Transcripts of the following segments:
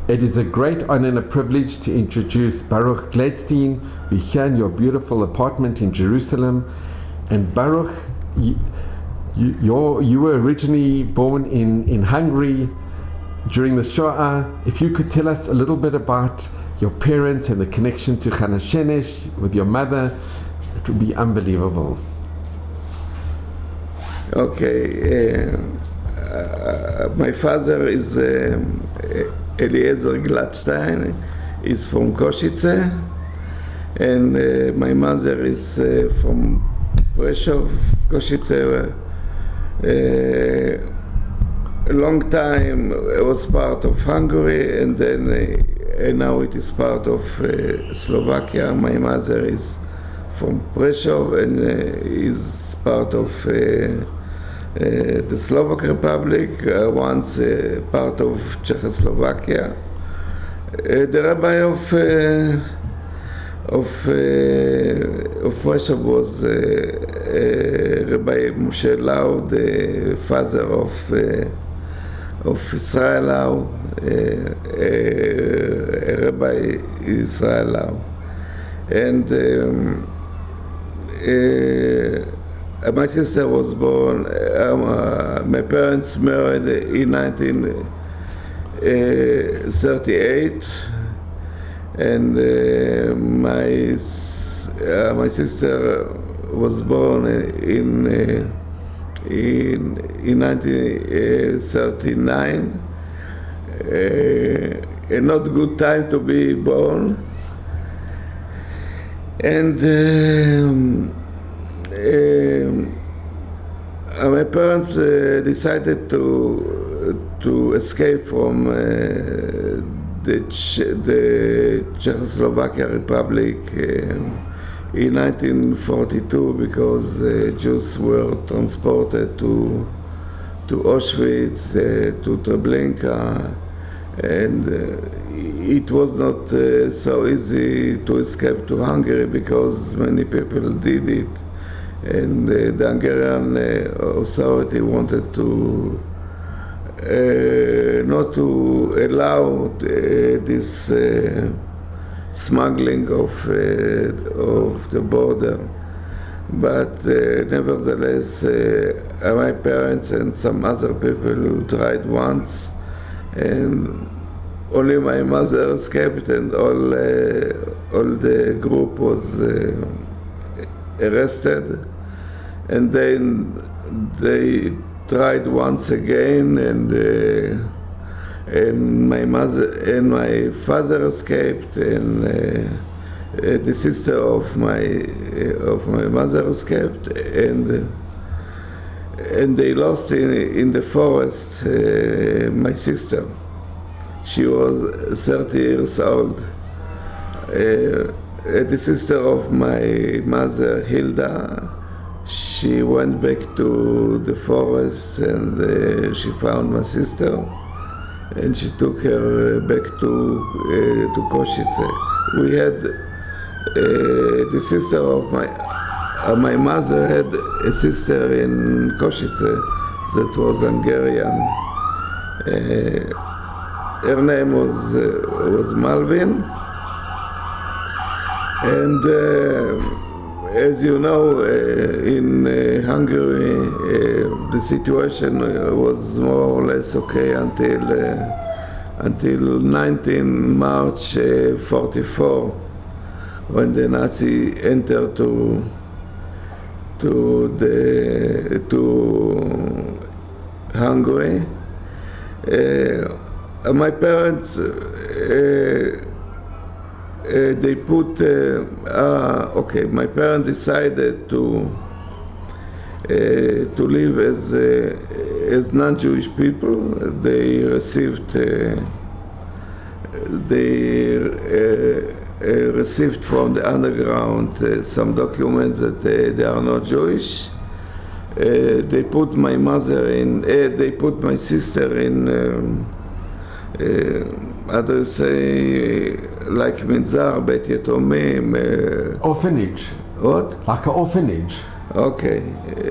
It is a great honor and a privilege to introduce Baruch Glattstein. We're here in your beautiful apartment in Jerusalem. And Baruch, you were originally born in Hungary during the Shoah. If you could tell us a little bit about your parents and the connection to Hanah Shenesh with your mother, it would be unbelievable. Okay, my father is Baruch Glattstein, is from Košice, and my mother is from Prešov, Košice. A long time it was part of Hungary, and then now it is part of Slovakia. My mother is from Prešov and is part of the Slovak Republic, once part of Czechoslovakia. The rabbi of Prešov was Rabbi Moshe Lau, the father of Israel Lau, Rabbi Israel Lau. And my sister was born, my parents married in 1938, and my sister was born in 1939. A not good time to be born. And my parents decided to escape from the Czechoslovakia Republic in 1942 because Jews were transported to Auschwitz, to Treblinka, and it was not so easy to escape to Hungary because many people did it, and the Hungarian authority wanted to not to allow this smuggling of the border. But nevertheless, my parents and some other people tried once, and only my mother escaped, and all the group was arrested. And then they tried once again, and my mother and my father escaped, and the sister of my mother escaped, and they lost in the forest my sister. She was 30 years old. The sister of my mother, Hilda, she went back to the forest, and she found my sister, and she took her back to Košice. We had the sister of my mother had a sister in Košice that was Hungarian. Her name was Malvin, and as you know, in Hungary, the situation was more or less okay until 19 March 44, when the Nazi entered to Hungary. My parents they put my parents decided to live as non-Jewish people. They received received from the underground some documents that they are not Jewish. They put my mother in. They put my sister in. How do you say, like Minzar, Bet Yatomim? Orphanage. What? Like an orphanage. Okay.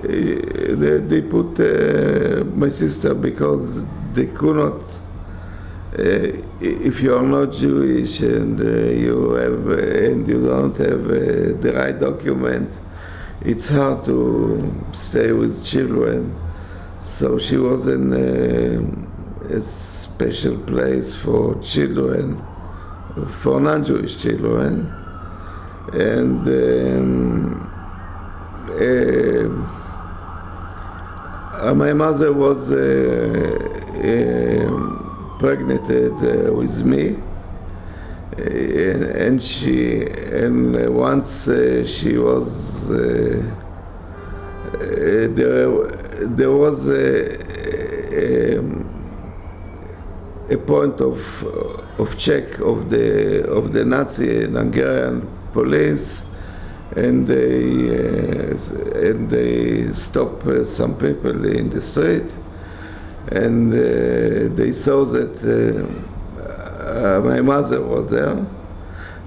They put my sister because they could not if you are not Jewish and you don't have the right document, it's hard to stay with children. So she was in a special place for children, for non-Jewish children, and my mother was pregnant with me, and once she was there was a point of check of the Nazi and Hungarian police, and they stop some people in the street, and they saw that my mother was there,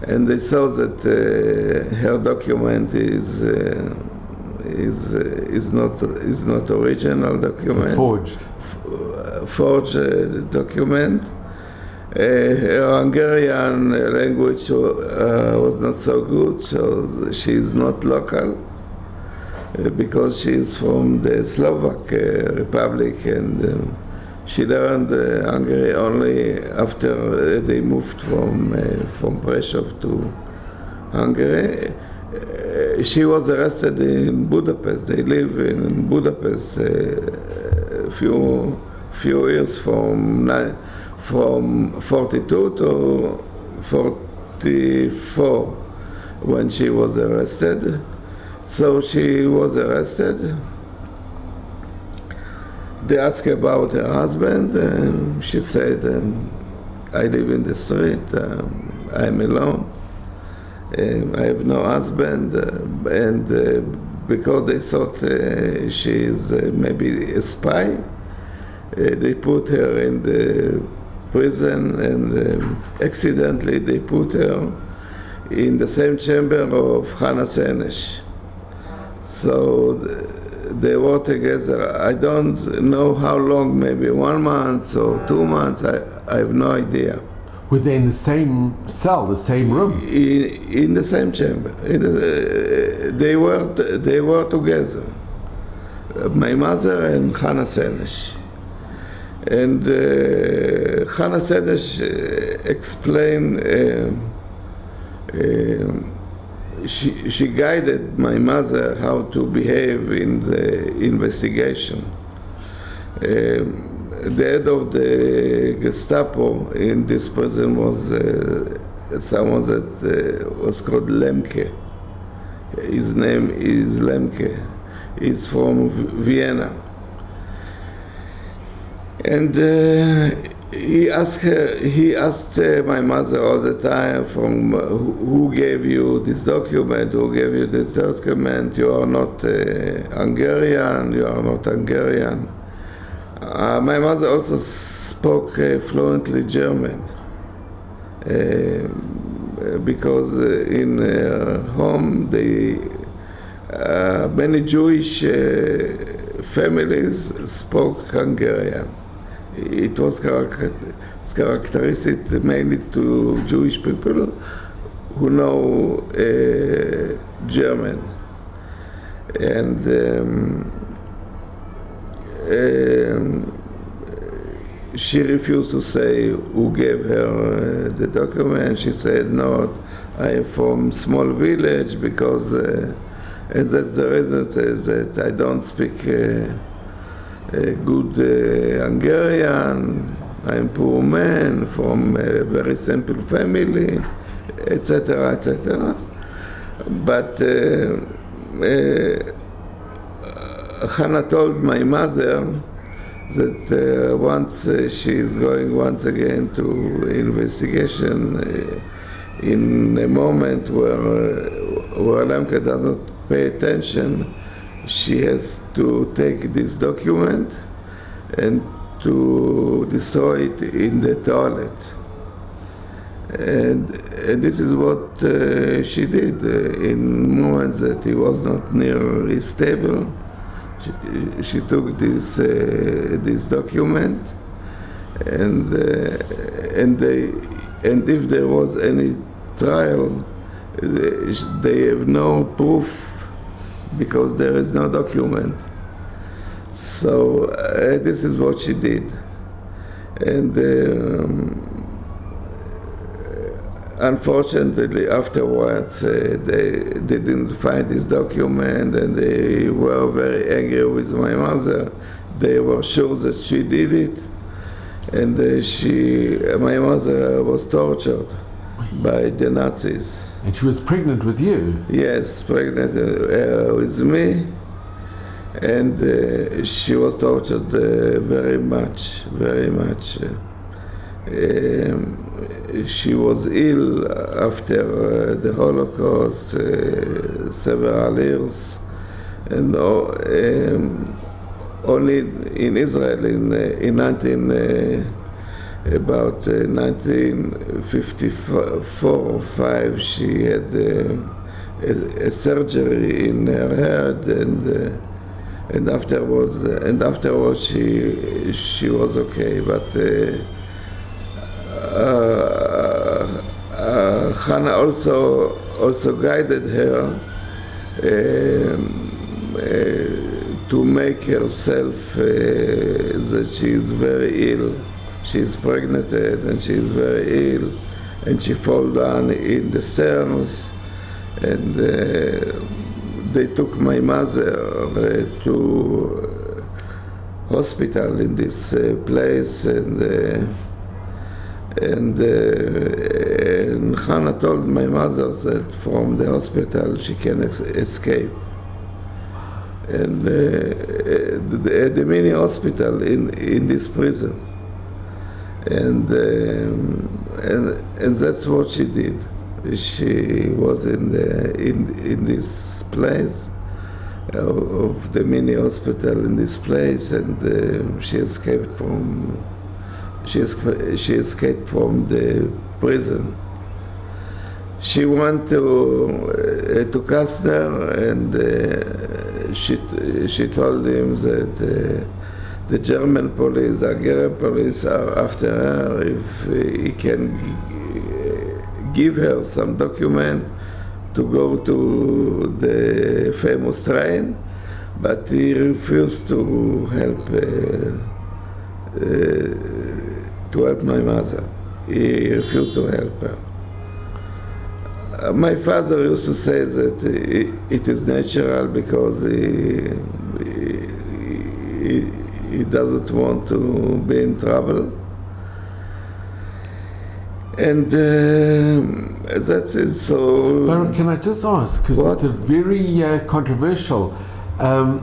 and they saw that her document is not original document. It's forged. Forged document. Her Hungarian language was not so good, so she is not local, because she is from the Slovak Republic, and she learned Hungary only after they moved from Prešov to Hungary. She was arrested in Budapest. They live in Budapest a few years from 42 to 44 when she was arrested. So she was arrested. They asked about her husband, and she said, I live in the street, I'm alone. I have no husband, and because they thought she is maybe a spy, they put her in the prison, and accidentally they put her in the same chamber of Hanah Shenesh. So they were together. I don't know how long, maybe 1 month or 2 months, I have no idea. Were they in the same cell, the same room? In the same chamber. They were together. My mother and Hanah Shenesh. And Hanah Shenesh explained, she guided my mother how to behave in the investigation. The head of the Gestapo in this prison was someone that was called Lemke. His name is Lemke. He's from Vienna. And he asked my mother all the time, from who gave you this document, who gave you this document, you are not Hungarian, you are not Hungarian. My mother also spoke fluently German, because in her home many Jewish families spoke Hungarian. It was characteristic mainly to Jewish people who know German. And she refused to say who gave her the document. She said, no, I am from small village, because and that's the reason that I don't speak good Hungarian. I'm poor man from a very simple family, etc., etc. But Hanah told my mother that once she is going once again to investigation, in a moment where Lemke doesn't pay attention, she has to take this document and to destroy it in the toilet. And this is what she did in moments that he was not nearly stable. She took this document and if there was any trial, they have no proof because there is no document. So this is what she did, and unfortunately afterwards they didn't find this document, and they were very angry with my mother. They were sure that she did it, and my mother was tortured by the Nazis. And she was pregnant with you? Yes, pregnant with me, and she was tortured very much. She was ill after the Holocaust, several years, and only in Israel about 1954 or 5, she had a surgery in her head, and afterwards she was okay. But Hanah also guided her to make herself that she is very ill. She is pregnant and she is very ill, and she fall down in the stairs, and they took my mother to hospital in this place, and Hanah told my mother that from the hospital she can escape. And the mini hospital in this prison, and that's what she did. She was in this place of the mini hospital in this place, and she escaped from the prison. She went to Kastner, and she told him that the German police, the Hungarian police, are after her if he can give her some document to go to the famous train, but he refused to help my mother. He refused to help her. My father used to say that it is natural because he doesn't want to be in trouble. And that's it. So, Baruch, can I just ask, because it's a very controversial,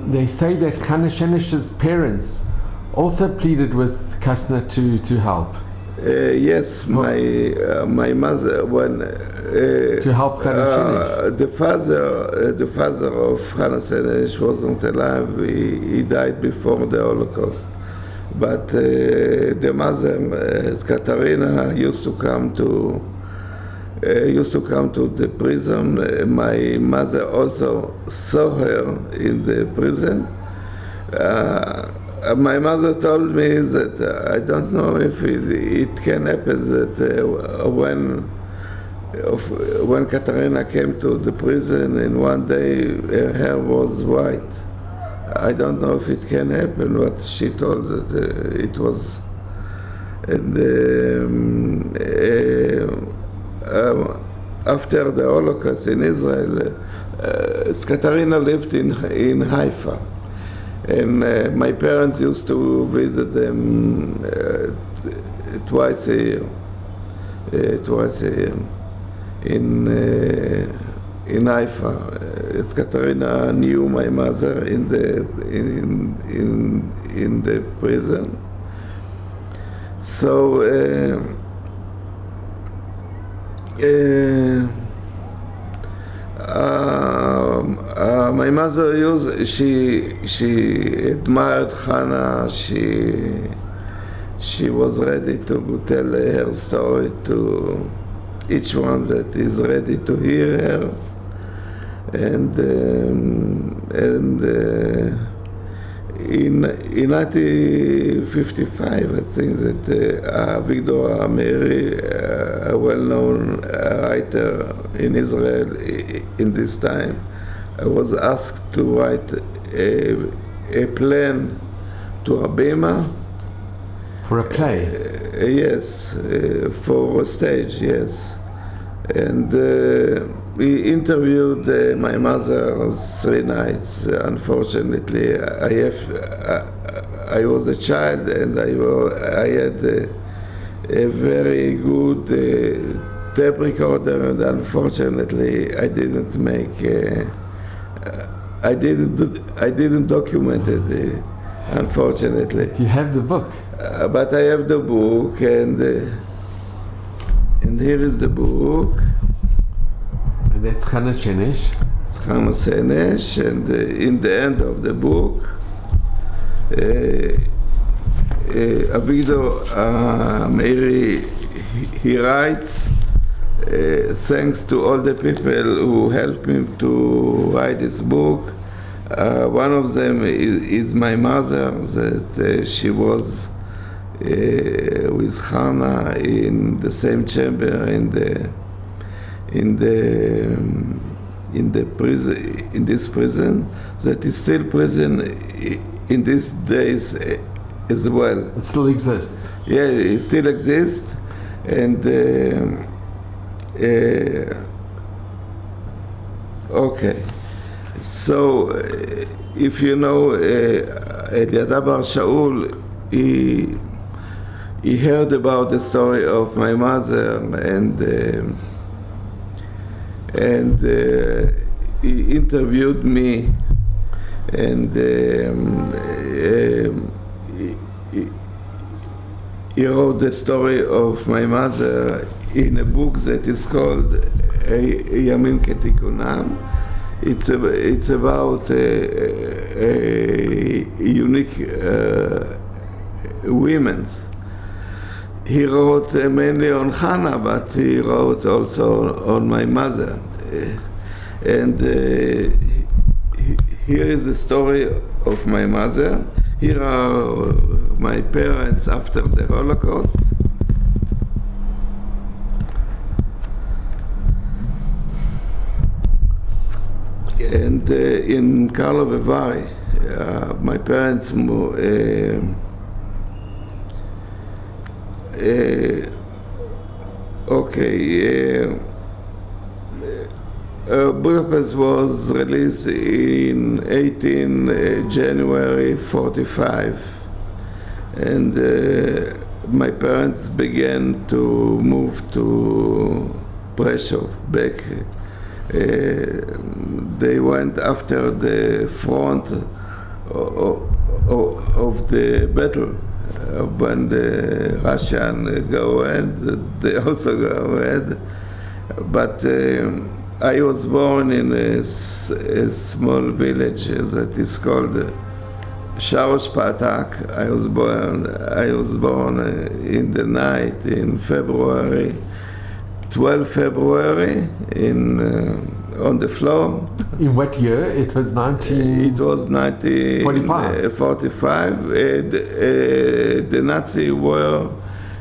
they say that Hanah Shenesh's parents also pleaded with Kastner to help. Yes, my mother, when to help Hanah Shenesh. the father of Hanah Shenesh wasn't alive. He died before the Holocaust. But the mother, Katarina, used to come to the prison. My mother also saw her in the prison. My mother told me that I don't know if it can happen that when Katarina came to the prison, and one day her hair was white. I don't know if it can happen, but she told that it was. And after the Holocaust in Israel, Katarina lived in Haifa. And my parents used to visit them twice a year. In Haifa. Katarina knew my mother in the prison. So my mother she admired Hanah. She was ready to tell her story to each one that is ready to hear her, In 1955, I think that Victor Meiri, a well-known writer in Israel in this time, was asked to write a plan to Rabima. For a play? Yes, for a stage, yes. And we interviewed my mother 3 nights. Unfortunately, I was a child and I had a very good tape recorder, and unfortunately, I didn't document it. Unfortunately. Do you have the book? But I have the book, and here is the book. And that's Hanah Shenesh. It's Hanah Shenesh, and in the end of the book, Avigdor Meiri, he writes, thanks to all the people who helped me to write this book. One of them is my mother, that she was with Hanah in the same chamber in this prison, that is still prison in these days as well. It still exists. Yeah, it still exists, and okay. So, if you know Eliada Bar Shaul, he heard about the story of my mother, and he interviewed me, and he wrote the story of my mother in a book that is called Yamim Ketikunam. It's about a unique women. He wrote mainly on Hanah, but he wrote also on my mother. And here is the story of my mother. Here are my parents after the Holocaust. And in Karlovy Vary, my parents Budapest was released in 18 January 45, and my parents began to move to Prešov back. They went after the front of the battle. When the Russians go ahead, they also go ahead. But I was born in a small village that is called Sharosh Patak. I was born in the night in February. 12 February on the floor. In what year? It was 1945. The Nazis were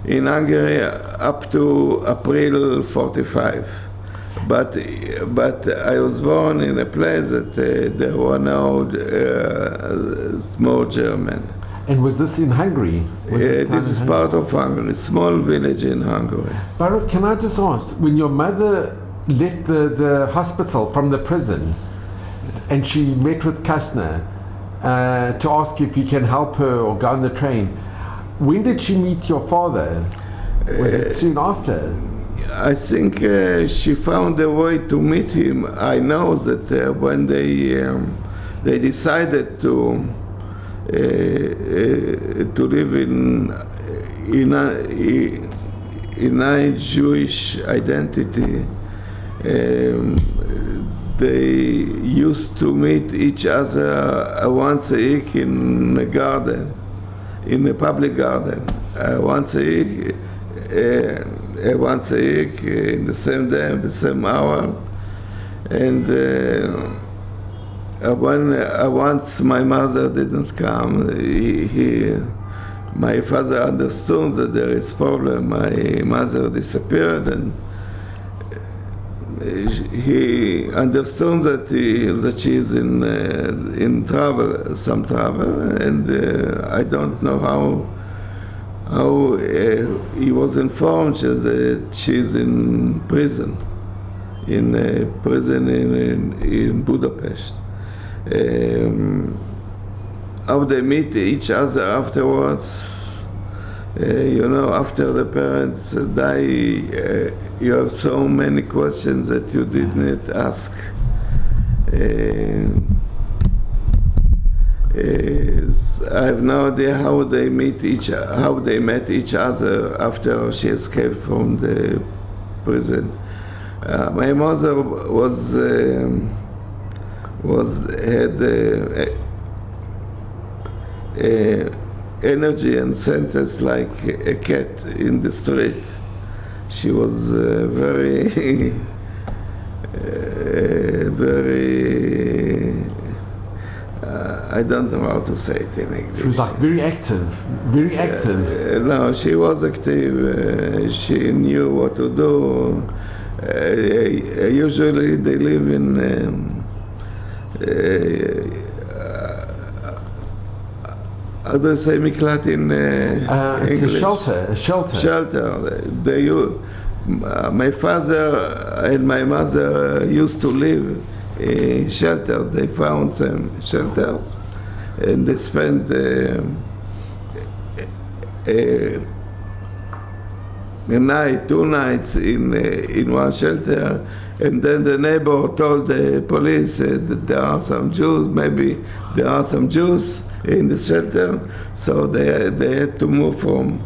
in Hungary up to April 45. But I was born in a place that there were no small German. And was this in Hungary? This is part of Hungary, small village in Hungary. Baruch, can I just ask, when your mother left the hospital from the prison and she met with Kastner to ask if he can help her or go on the train, when did she meet your father? Was it soon after? I think she found a way to meet him. I know that when they decided to live in a Jewish identity, they used to meet each other once a week in a garden, in a public garden, once a week, in the same day, the same hour, and once my mother didn't come, my father understood that there is problem. My mother disappeared, and he understood that she is in trouble, some trouble, and I don't know how he was informed that she's in prison, in Budapest. How they meet each other afterwards, after the parents die, you have so many questions that you did not ask. I have no idea how they met each other after she escaped from the prison. My mother had energy and senses like a cat in the street. She was very I don't know how to say it in English. She was like very active. No, she was active. She knew what to do. Usually they live in how do you say miklat in it's English? a shelter. Shelter. My father and my mother used to live in shelter. They found some shelters, and they spent a night, 2 nights in one shelter, and then the neighbor told the police that there are some Jews. Maybe there are some Jews in the shelter, so they had to move from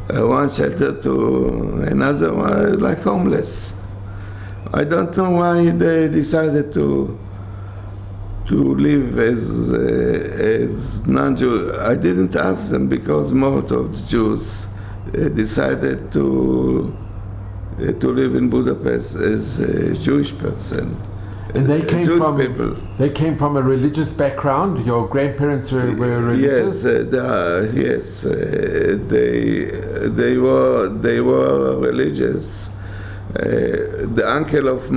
one shelter to another one, like homeless. I don't know why they decided to live as non-Jew. I didn't ask them, because most of the Jews decided to live in Budapest as a Jewish person. And they came from people. They came from a religious background. Your grandparents were religious. Yes, they were religious. The uncle of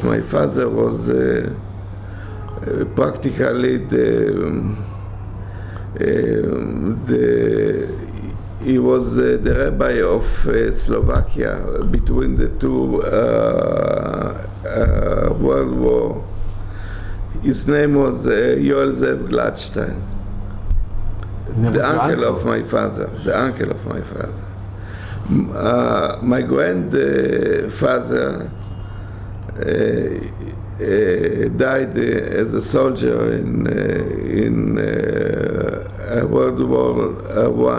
my father was practically he was the rabbi of Slovakia between the two World War. His name was Baruch Glattstein. The uncle of my father. My grandfather died as a soldier in World War I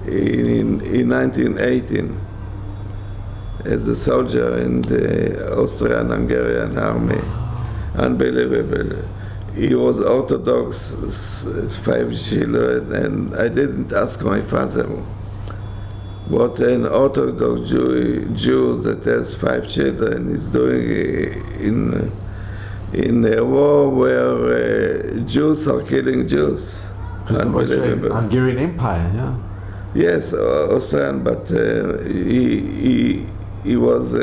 in 1918 as a soldier in the Austrian-Hungarian army. Unbelievable. He was Orthodox, 5 children, and I didn't ask my father what an Orthodox Jew that has 5 children is doing in a war where Jews are killing Jews. Unbelievable. Hungarian Empire, yeah. Yes, Austrian, but he was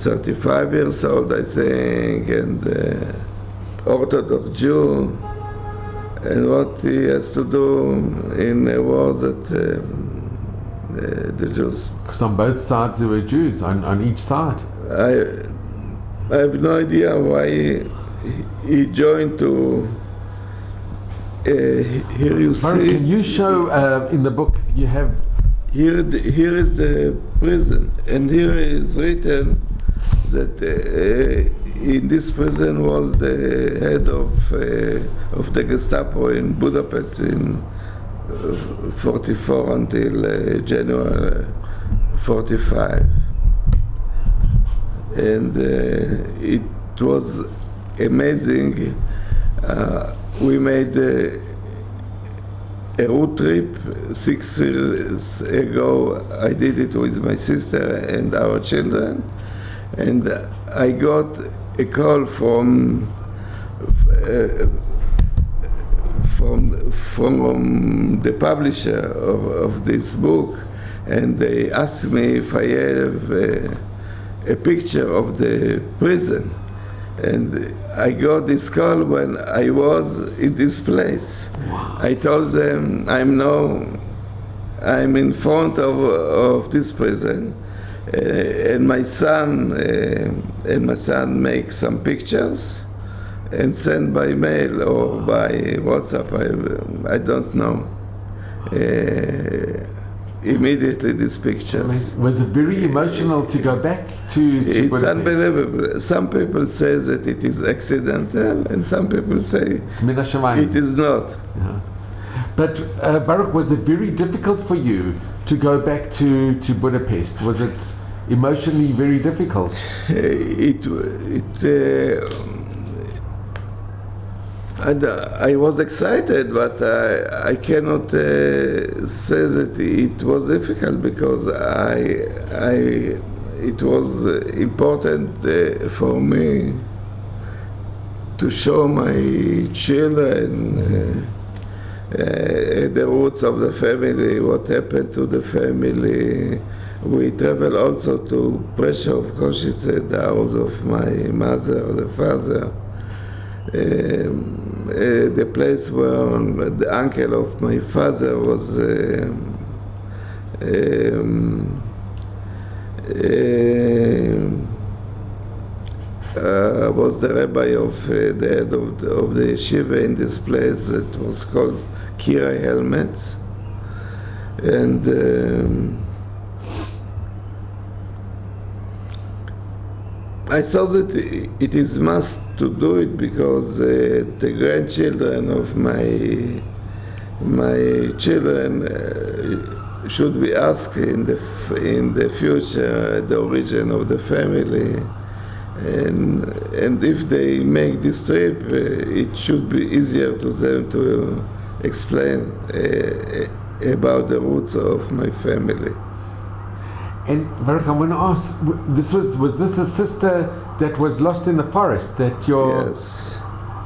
35 years old, I think, and Orthodox Jew. And what he has to do in a war that the Jews... Because on both sides there were Jews, on each side. I have no idea why he joined to... here you see... Can you show in the book you have... Here is the prison, and here is written that in this prison was the head of the Gestapo in Budapest in 44 until January 45. And it was amazing. We made a road trip 6 years ago. I did it with my sister and our children. And I got a call from the publisher of this book, and they asked me if I have a picture of the prison. And I got this call when I was in this place. Wow. I told them I'm in front of this prison, and my son makes some pictures and send by mail or by WhatsApp. I don't know. Immediately these pictures. Was it very emotional to go back to It's Budapest? unbelievable. Some people say that it is accidental, and some people say It's min hashamayim. it is not. Yeah. But Baruch, was it very difficult for you to go back to Budapest? Was it emotionally very difficult? I was excited, but I cannot say that it was difficult, because it was important for me to show my children the roots of the family, what happened to the family. We travel also to Prešov, Košice, the house of my mother, the father. The place where the uncle of my father was the rabbi of the head of the yeshiva in this place that was called Kira Helmets. And I thought that it is must to do it, because the grandchildren of my children should be asked in the future the origin of the family, and if they make this trip, it should be easier to them to explain about the roots of my family. And Baruch, I want to ask, was this the sister that was lost in the forest that your... Yes.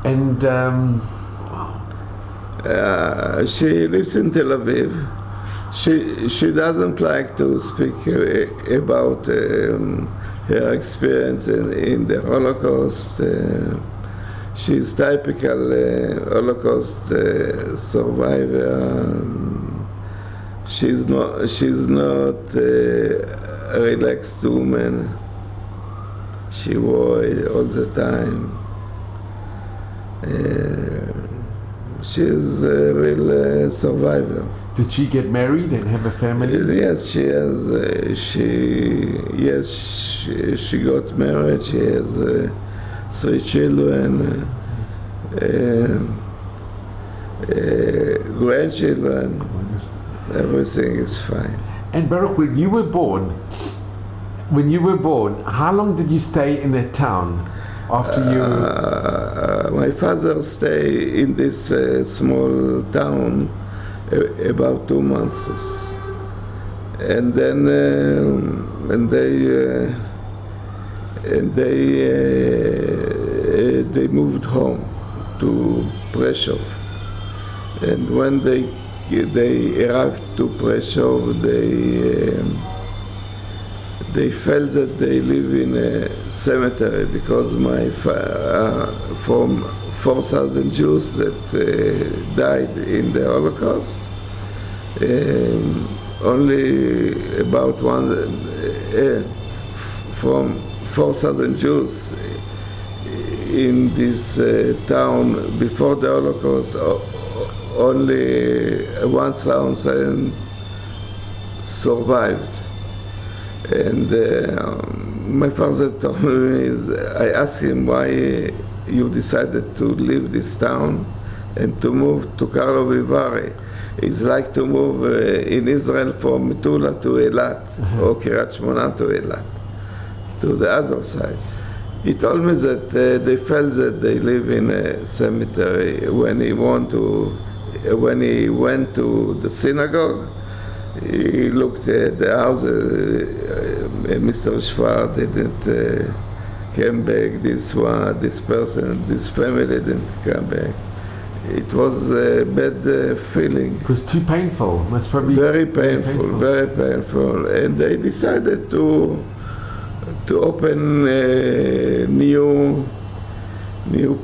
And she lives in Tel Aviv. She doesn't like to speak about her experience in the Holocaust. She's typical Holocaust survivor. She's not a relaxed woman. She worries all the time. She's a real survivor. did she get married and have a family? Yes, she has. She got married. She has 3 children, grandchildren. Everything is fine. And Baruch, when you were born, how long did you stay in that town after you? My father stayed in this small town about 2 months, and then they moved home to Prešov, and when they arrived to Prešov, they felt that they live in a cemetery, because from 4,000 Jews that died in the Holocaust, only about from 4,000 Jews in this town before the Holocaust, only 1,000 survived. And my father told me, I asked him why you decided to leave this town and to move to Karlovy Vary. It's like to move in Israel from Metula to Eilat, or Kiryat Shmona to Eilat, to the other side. He told me that they felt that they live in a cemetery. When he went to the synagogue, he looked at the houses Mr. Schwartz didn't came back, this person, this family didn't come back. It was a bad feeling. It was too painful. Most probably Very painful, very painful. And they decided to open a new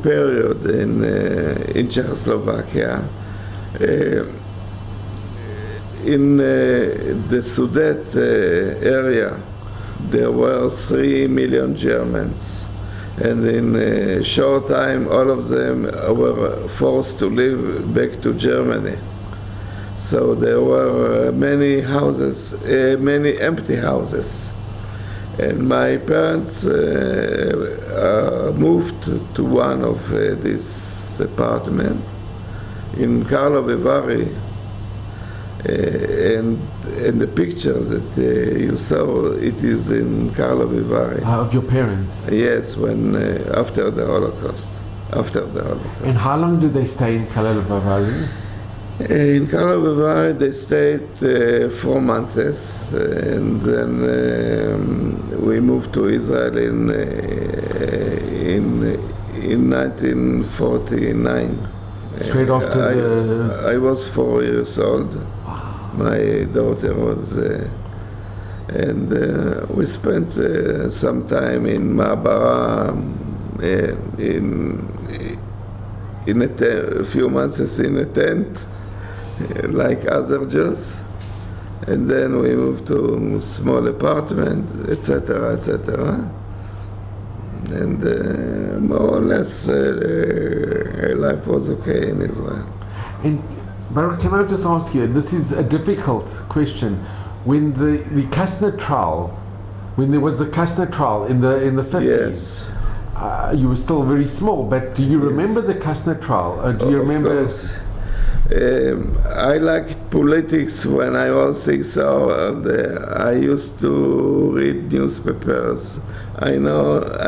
period in Czechoslovakia. In the Sudet area, there were 3 million Germans, and in a short time all of them were forced to leave back to Germany. So there were many houses, many empty houses. And my parents moved to one of these apartments in Karlovy Vary. And the picture that you saw, it is in Karlovy Vary. of your parents. Yes, when after the Holocaust. And how long did they stay in Karlovy Vary? In Karlovy Vary they stayed 4 months, and then we moved to Israel in 1949. Straight after I was 4 years old. My daughter was, and we spent some time in Ma'abara, a few months in a tent, like other Jews, and then we moved to a small apartment, etc., etc. And more or less life was okay in Israel. And Baruch, can I just ask you, this is a difficult question, when the Kastner trial, when there was the Kastner trial in the 50s, Yes. You were still very small, but do you remember the Kastner trial? Do you remember? Of course. I liked politics when I was 6 years old. I used to read newspapers. I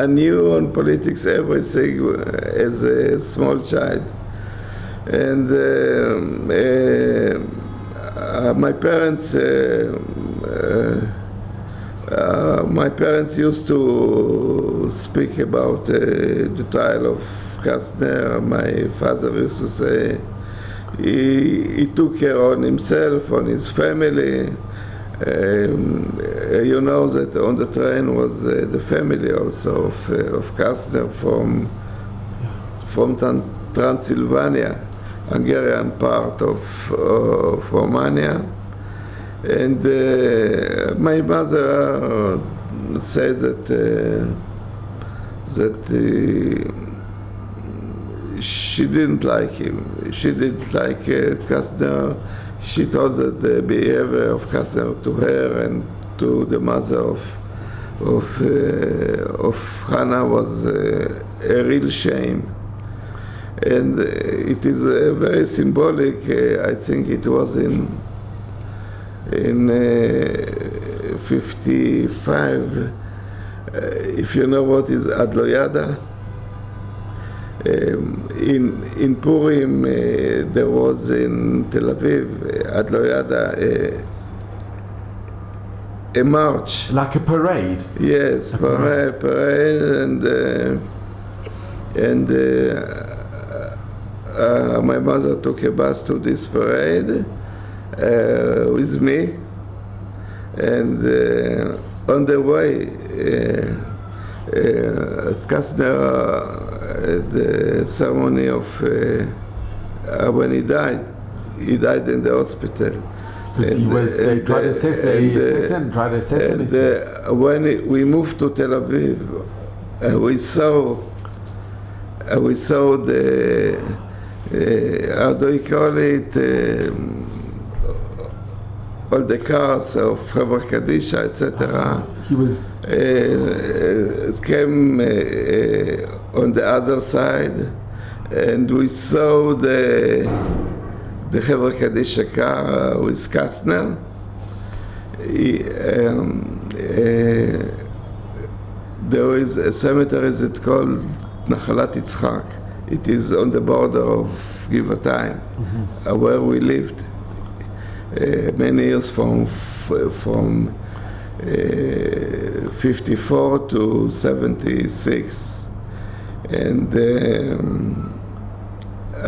knew on politics everything as a small child. And my parents used to speak about the trial of Kastner. My father used to say he took care on himself, on his family. You know that on the train was the family also of Kastner from Transylvania, Hungarian part of Romania. And my mother says that she didn't like him. She didn't like Kastner. She thought that the behavior of Kastner to her and to the mother of Hanah was a real shame. And it is very symbolic. I think it was in 55. If you know what is Adloyada. In Purim, there was in Tel Aviv, Adloyada, a march. Like a parade? Yes, parade, and my mother took a bus to this parade with me, and on the way, Kastner, the ceremony of when he died in the hospital. Because they tried to assassinate him. When we moved to Tel Aviv, we saw the how do you call it? All the cars of Chevra Kadisha, etc. He was. It came on the other side, and we saw the Chevra Kadisha car with Kastner. There is a cemetery that called Nachalat Yitzchak. It is on the border of Givatayim, where we lived many years from 54 to 76, and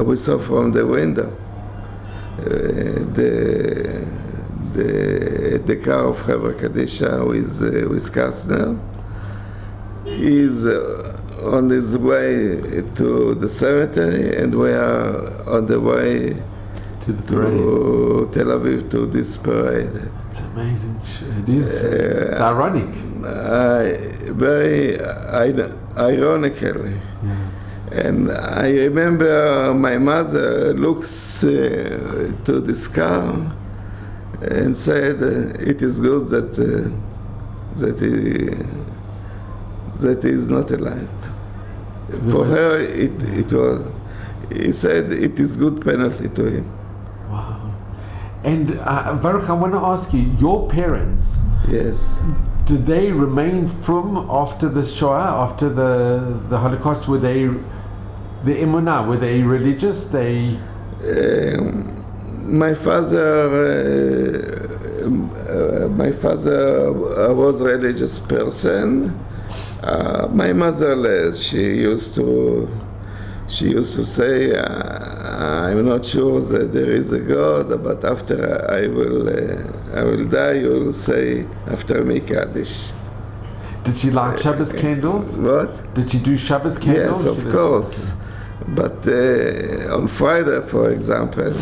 we saw from the window the car of Chevra Kadisha with Kastner. He's on his way to the cemetery, and we are on the way to Tel Aviv to this parade. It's amazing. It is. It's ironic. Very ironically. Yeah. And I remember my mother looks to this car and said, "It is good that he is not alive." For her, it was. He said it is good penalty to him. Wow. And Baruch, I want to ask you, your parents, Yes. did they remain from after the Shoah, after the Holocaust? Were they the Emunah? Were they religious? My father was a religious person. My mother less. She used to say, "I'm not sure that there is a God, but after I will die, you will say after me Kaddish." Did she like Shabbos candles? What? Did she do Shabbos candles? Yes, of course. But on Friday, for example,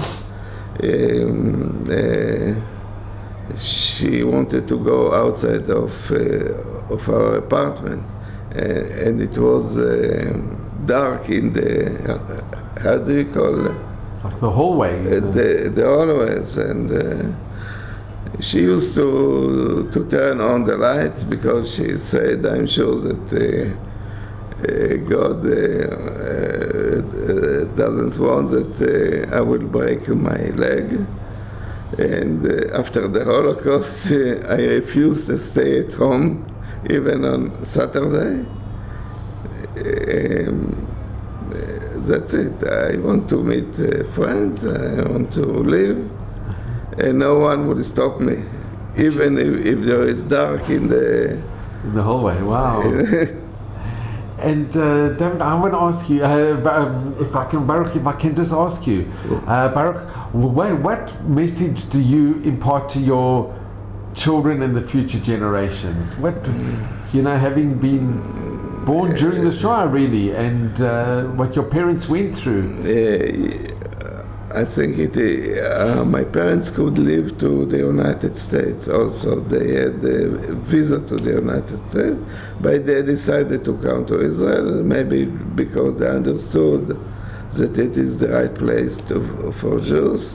she wanted to go outside of our apartment, and it was dark in the, how do you call it? Like the hallway? The hallways, and she used to turn on the lights because she said, "I'm sure that God doesn't want that I will break my leg." And after the Holocaust, I refused to stay at home, even on Saturday. That's it. I want to meet friends, I want to live, and no one will stop me, even if there is dark in the hallway. Wow. And David, I want to ask you, if I can, Baruch, if I can just ask you, Baruch, what message do you impart to your children and the future generations? What, having been born during the Shoah, really, and what your parents went through. I think my parents could live to the United States also. They had a visa to the United States, but they decided to come to Israel, maybe because they understood that it is the right place for Jews.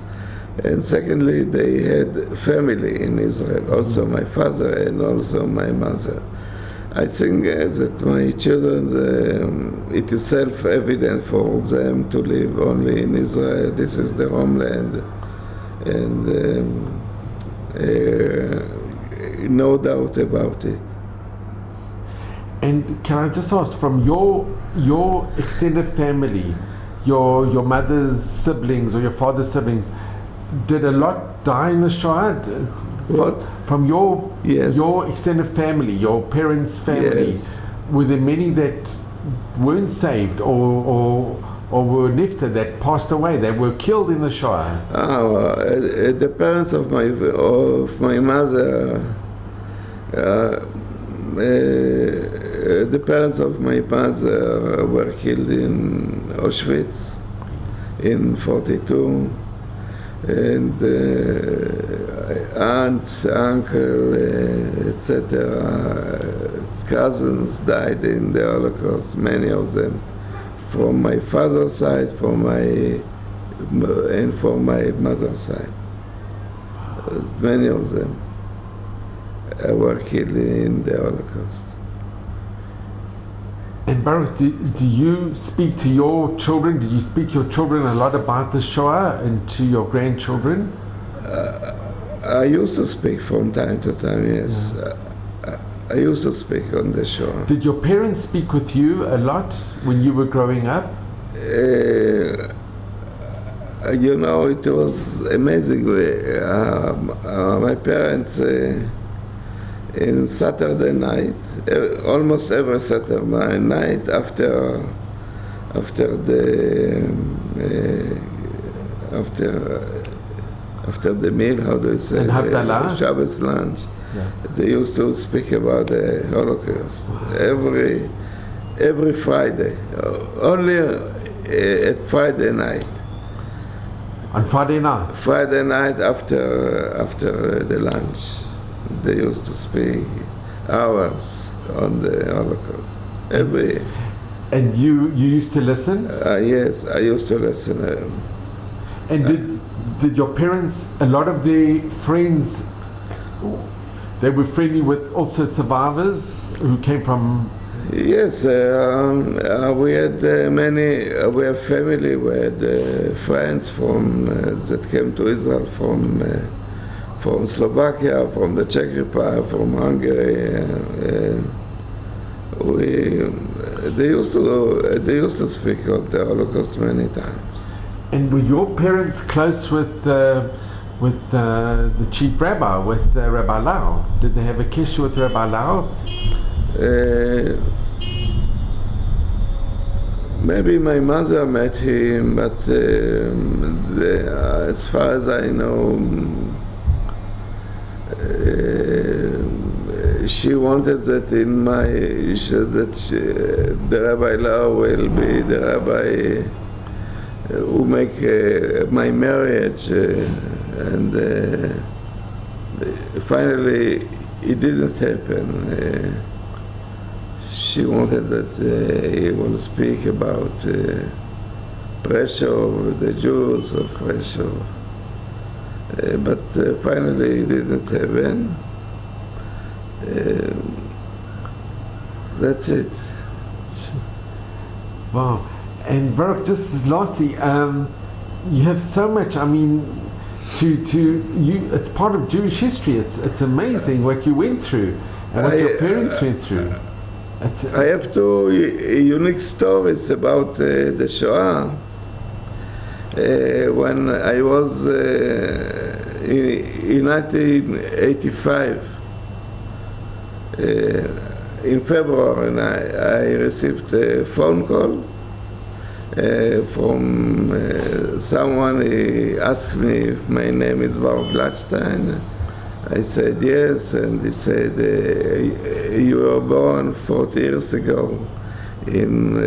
And secondly, they had family in Israel, also my father and also my mother. I think that my children, it is self-evident for them to live only in Israel. This is their homeland, and no doubt about it. And can I just ask, from your extended family, your mother's siblings or your father's siblings, did a lot die in the Shoah? What? From your extended family, your parents' family, Yes. were there many that weren't saved or were nifted, that passed away, that were killed in the Shoah? The parents of my mother, the parents of my mother were killed in Auschwitz in 1942. And aunts, uncle, etc., cousins died in the Holocaust, many of them, from my father's side, and from my mother's side. Many of them were killed in the Holocaust. And Baruch, do you speak to your children? Do you speak to your children a lot about the Shoah, and to your grandchildren? I used to speak from time to time, yes. Yeah. I used to speak on the Shoah. Did your parents speak with you a lot when you were growing up? It was amazing. My parents, in Saturday night, almost every Saturday night after the meal, how do you say? And Havdalah? Shabbos lunch. Yeah. They used to speak about the Holocaust every Friday, only at Friday night. On Friday night? Friday night after the lunch, they used to speak hours on the Holocaust. And you used to listen? Yes, I used to listen. And did your parents, a lot of their friends, they were friendly with also survivors who came from? Yes, we had we have family, we had friends from that came to Israel from Slovakia, from the Czech Republic, from Hungary. They used to speak of the Holocaust many times. And were your parents close with the chief rabbi, with Rabbi Lau? Did they have a kish with Rabbi Lau? Maybe my mother met him, but as far as I know, she wanted that the Rabbi Lau will be the rabbi who make my marriage, and finally it didn't happen. She wanted that he will speak about pressure of the Jews, of pressure, but finally it didn't happen. That's it. Wow. And Baruch, just lastly, you have so much. I mean, it's part of Jewish history. It's amazing what you went through and what your parents went through. I have two unique stories about the Shoah. When I was in 1985, in February, and I received a phone call from someone. He asked me if my name is Baruch Glattstein. I said yes, and he said, you were born 40 years ago in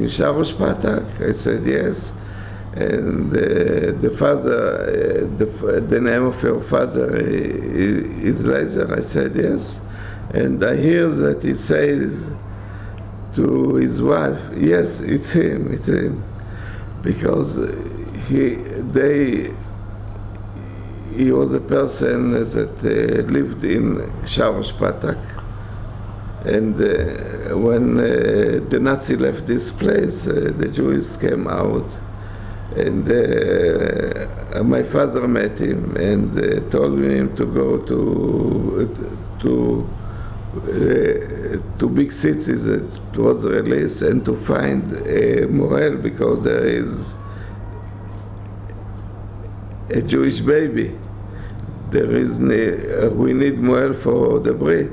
Sharosh Patak? I said yes. And the father, the name of your father is Laser? I said yes. And I hear that he says to his wife, yes, it's him, because he was a person that lived in Sharosh Patak, and when the Nazi left this place, the Jews came out, and my father met him and told him to go to big cities that was released and to find Moel, because there is a Jewish baby. We need Moel for the Brit.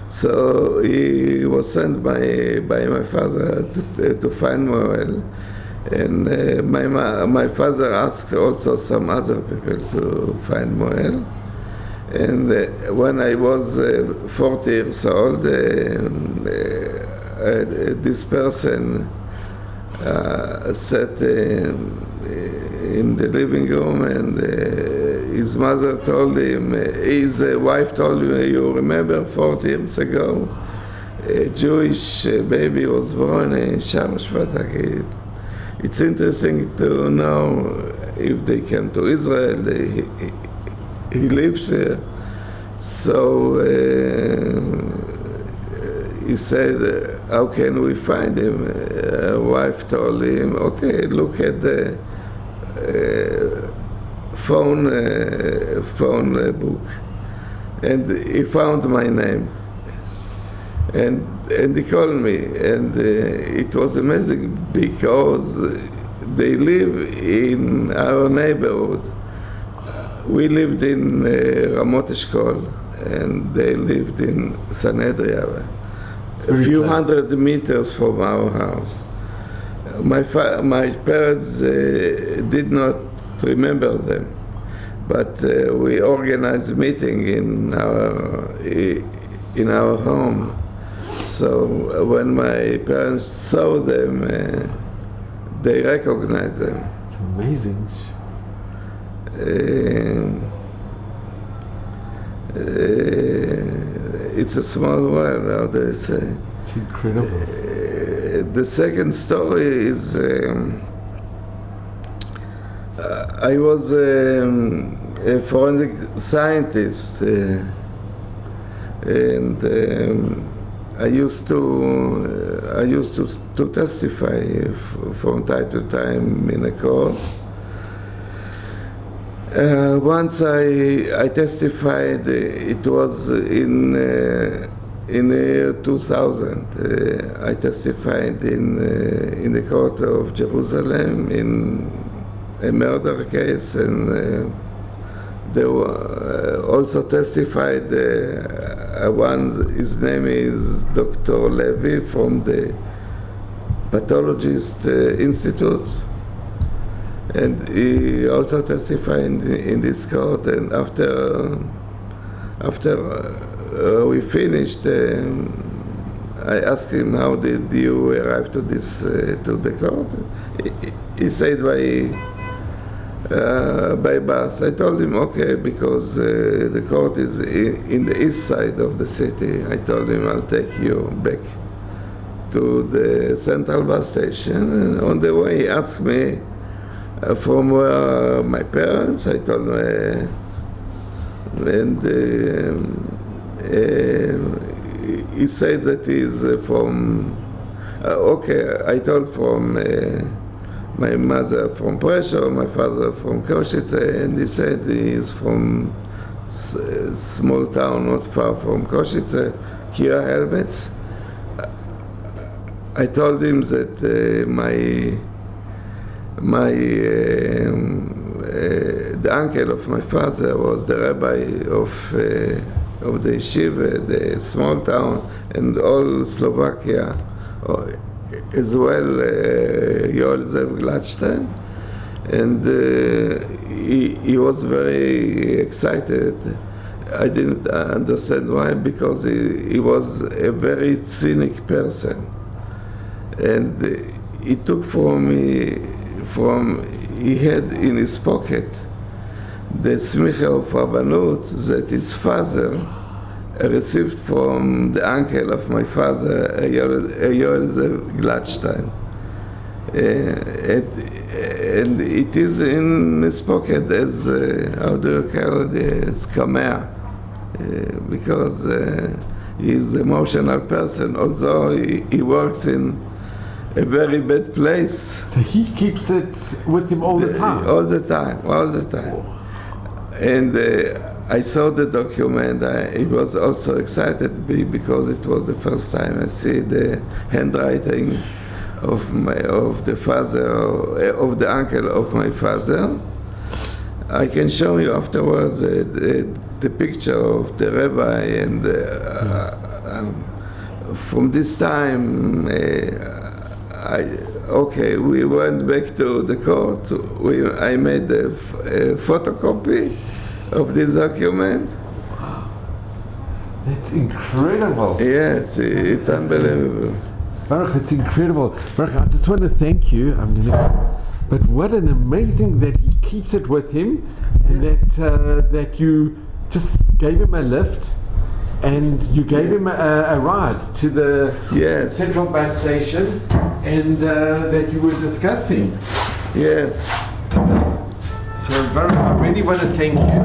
So he was sent by my father to find Moel. And my father asked also some other people to find Moel. And when I was 40 years old, this person sat in the living room, and his mother told him, his wife told him, you remember 40 years ago, a Jewish baby was born in Sharosh Patak. It's interesting to know if they came to Israel, he lives here. So he said, how can we find him? Wife told him, okay, look at the phone book. And he found my name. And he called me, and it was amazing because they live in our neighborhood. We lived in Ramot Eshkol, and they lived in Sanhedria, a few close. hundred meters from our house. My parents did not remember them, but we organized a meeting in our home. So when my parents saw them, they recognized them. It's amazing. It's a small world, how do I say? It's incredible. The second story is I was a forensic scientist, and I used to testify from time to time in a court. Once I testified, it was in 2000. I testified in the court of Jerusalem in a murder case, and there were also testified one. His name is Dr. Levy from the Pathologist Institute. And he also testified in this court. And after we finished, I asked him, "How did you arrive to this to the court?" He said by bus. I told him, "Okay, because the court is in the east side of the city." I told him, "I'll take you back to the central bus station." And on the way, he asked me from where my parents. I told him, and he said that he's from. Okay, I told from my mother from Pressure, my father from Košice, and he said he's from small town not far from Košice, Kira Helmets. I told him that the uncle of my father was the rabbi of the yeshiva, the small town, and all Slovakia, as well, Baruch Glattstein, and he was very excited. I didn't understand why, because he was a very cynic person, and he took from me, he had in his pocket the smicha of Rabbanut that his father received from the uncle of my father, Baruch Glattstein. And it is in his pocket as, how do you call it, as kamea, because he's an emotional person, although he works in a very bad place. So he keeps it with him all the time? All the time. And I saw the document. I was also excited because it was the first time I see the handwriting of the father, of the uncle of my father. I can show you afterwards the picture of the rabbi, and from this time, we went back to the court. I made a photocopy of this document. That's incredible. Yes, it's unbelievable. Baruch, it's incredible. Baruch, I just want to thank you. But what an amazing that he keeps it with him, and that you just gave him a lift, and you gave him a ride to the central bus station, and that you were discussing. Yes. So Baruch, I really want to thank you.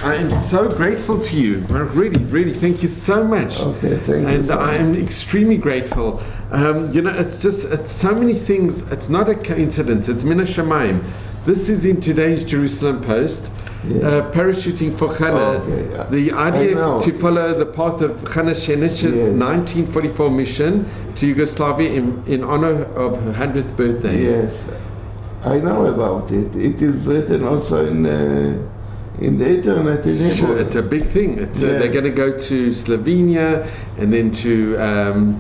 I am so grateful to you. Baruch, really, thank you so much. Okay, thank you. And I am extremely grateful. It's so many things. It's not a coincidence. It's Min HaShamayim. This is in today's Jerusalem Post. Parachuting for Hanah. Okay. The idea to follow the path of Hanah Shenesh's 1944 mission to Yugoslavia in honor of her 100th birthday. Yes, I know about it. It is written also in in the internet in Hebrew. Sure, it's a big thing. It's they're going to go to Slovenia and then to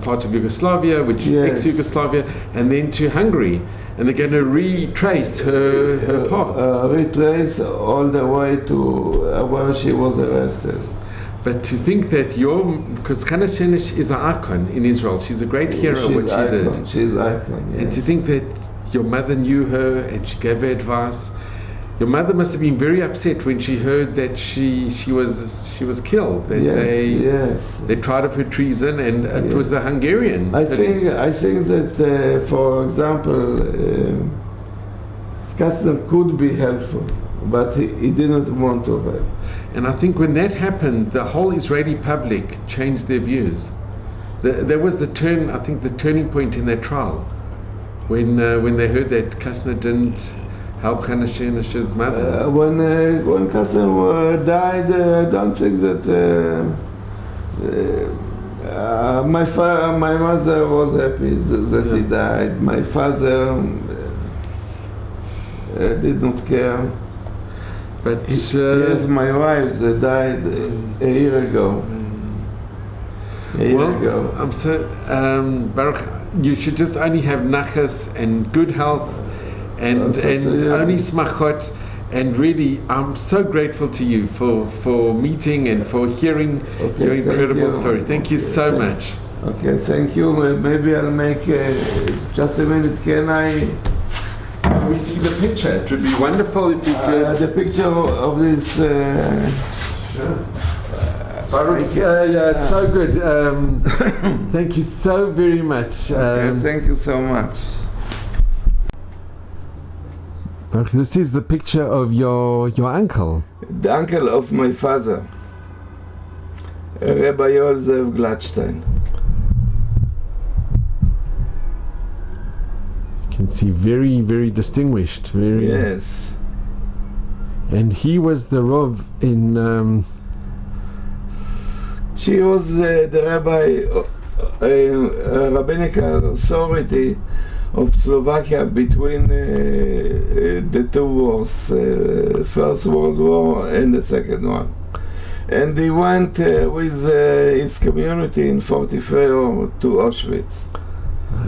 parts of Yugoslavia, which ex-Yugoslavia, and then to Hungary, and they're going to retrace her path. Retrace all the way to where she was arrested. But to think that because Hanah Shenesh is an icon in Israel, she's a great hero of what she did. She's icon, yes. And to think that your mother knew her and she gave her advice. Your mother must have been very upset when she heard that she was killed. That they tried of her treason, and it was the Hungarian. I think that, for example, Glassman could be helpful, but he didn't want to help. And I think when that happened, the whole Israeli public changed their views. There was the turning point in their trial, when they heard that Glassman didn't help Hanah Shenesh's mother. When Glassman died, I don't think that my mother was happy that he died. My father did not care. But yes, my wife that died a year ago. I'm so Baruch, you should just only have nachas and good health. And only smachot, and really I'm so grateful to you for meeting and for hearing your incredible story. Thank you so much. Okay, thank you. Maybe I'll make just a minute. Can I? We see the picture. It would be wonderful if you could. The picture of this. Sure. Baruch, it's so good. Thank you so very much. Thank you so much. This is the picture of your uncle. The uncle of my father, Rabbi Baruch Glattstein. You can see very, very distinguished. Yes. And he was the Rav in... She was the rabbi, rabbinical authority of Slovakia between the two wars, First World War and the Second one. And he went with his community in 1944 to Auschwitz.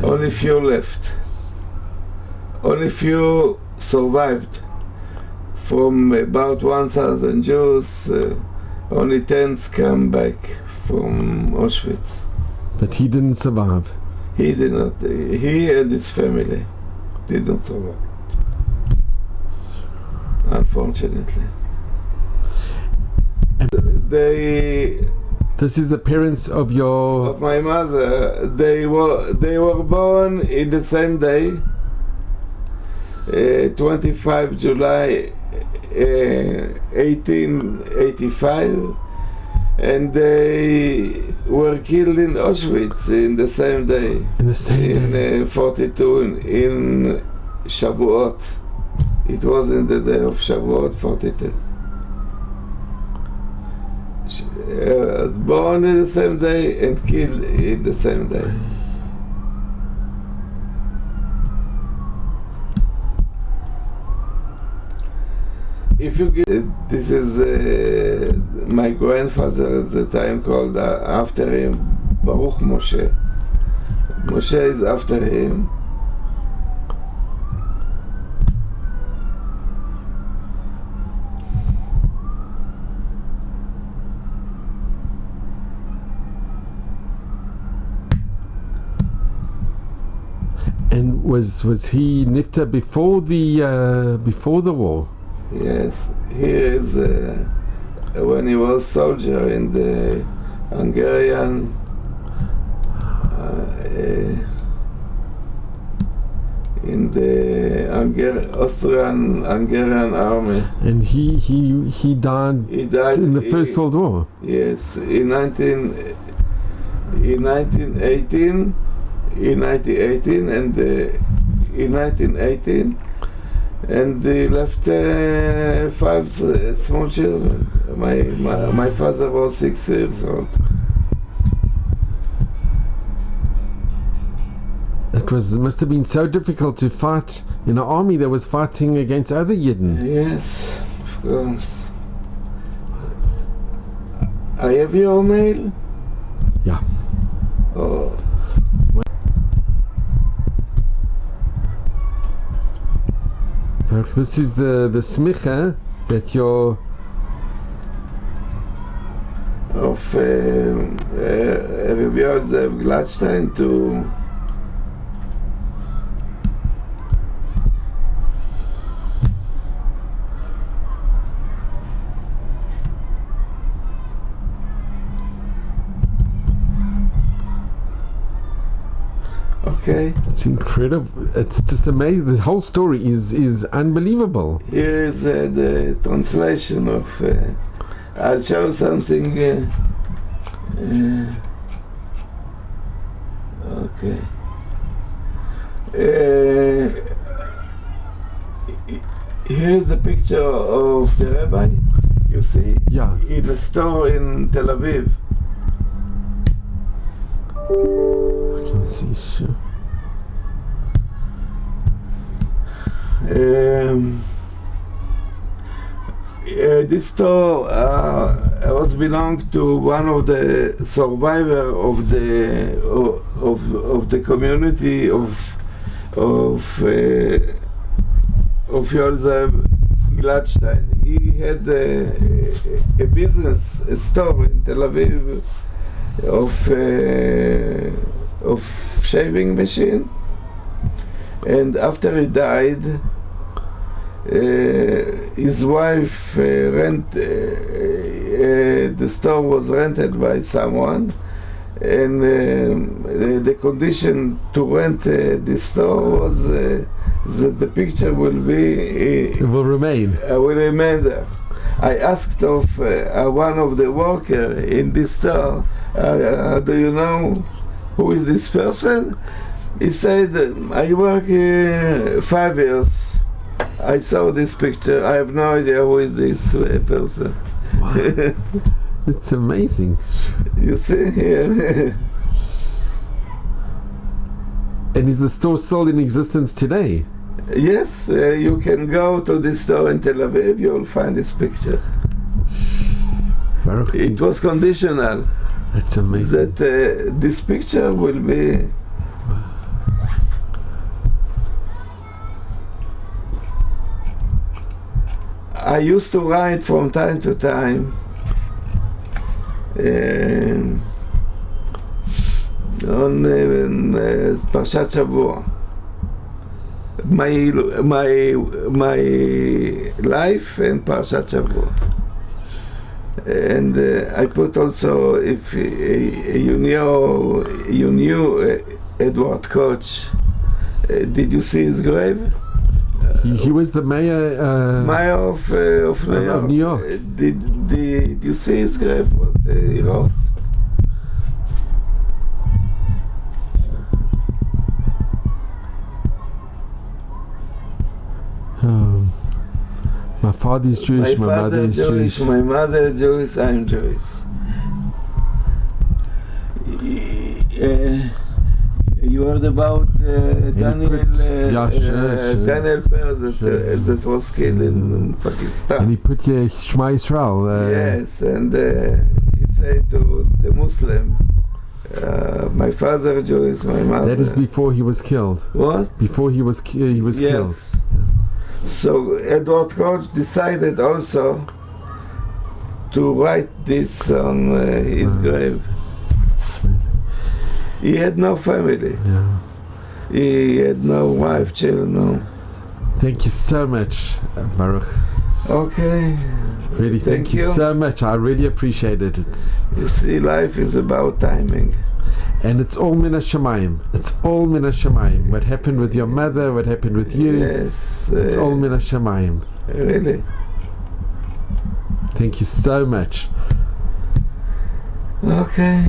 Only few left. Only few survived. From about 1,000 Jews, only 10 came back from Auschwitz. But he didn't survive. He did not. He and his family did not survive, unfortunately. This is the parents of my mother. They were born in the same day, 25 July 1885. And they were killed in Auschwitz in the same day. In the same day? In 42, in Shavuot. It was in the day of Shavuot 42. Born in the same day and killed in the same day. If you get this is my grandfather at the time called after him Baruch Moshe. Moshe is after him. And was he nifta before the war? Yes, he is when he was soldier in the Hungarian Austrian-Hungarian army. And he died in the First World War. Yes, in 1918, and in 1918. And they left 5 small children. My father was 6 years old. It must have been so difficult to fight in an army that was fighting against other Yidden. Yes, of course. I have your mail. Yeah. Oh. Baruch, this is the smicha that you're of Rabbi Glattstein to okay. It's incredible. It's just amazing. The whole story is unbelievable. Here is the translation of. I'll show something. Okay. Here's the picture of the rabbi. You see? Yeah. In a store in Tel Aviv. I can see, sure. This store was belonged to one of the survivor of the community of Yosef Glattstein. He had a business, a store in Tel Aviv of shaving machine, and after he died, his wife the store was rented by someone, and the condition to rent this store was that the picture will remain there. I asked of one of the workers in this store, do you know who is this person? He said, I work here 5 years. I saw this picture. I have no idea who is this person. Wow. It's amazing. You see here. And is the store still in existence today? Yes, you can go to this store in Tel Aviv. You will find this picture. Baruch. It was conditional. That's amazing. That this picture will be. I used to write from time to time on Parshat Shavua. My life and Parshat Shavua. And I put also, if you knew Edward Koch, did you see his grave? He was the mayor of New York. Did you see his grave? What he wrote? My father is Jewish, my mother is Jewish. My mother is Jewish, I'm Jewish. You heard about Daniel Peres that was killed in Pakistan. And he put here Shema Yisrael. Yes, and he said to the Muslim, my father Jewish, my mother. That is before he was killed. What? Before he was yes. killed. So Edward Koch decided also to write this on his grave. He had no family. Yeah. He had no wife, children, no. Thank you so much, Baruch. Okay. Really, thank you so much. I really appreciate it. You see, life is about timing. And it's all min hashamayim. It's all min hashamayim. What happened with your mother, what happened with you. Yes. It's all min hashamayim. Really. Thank you so much. Okay.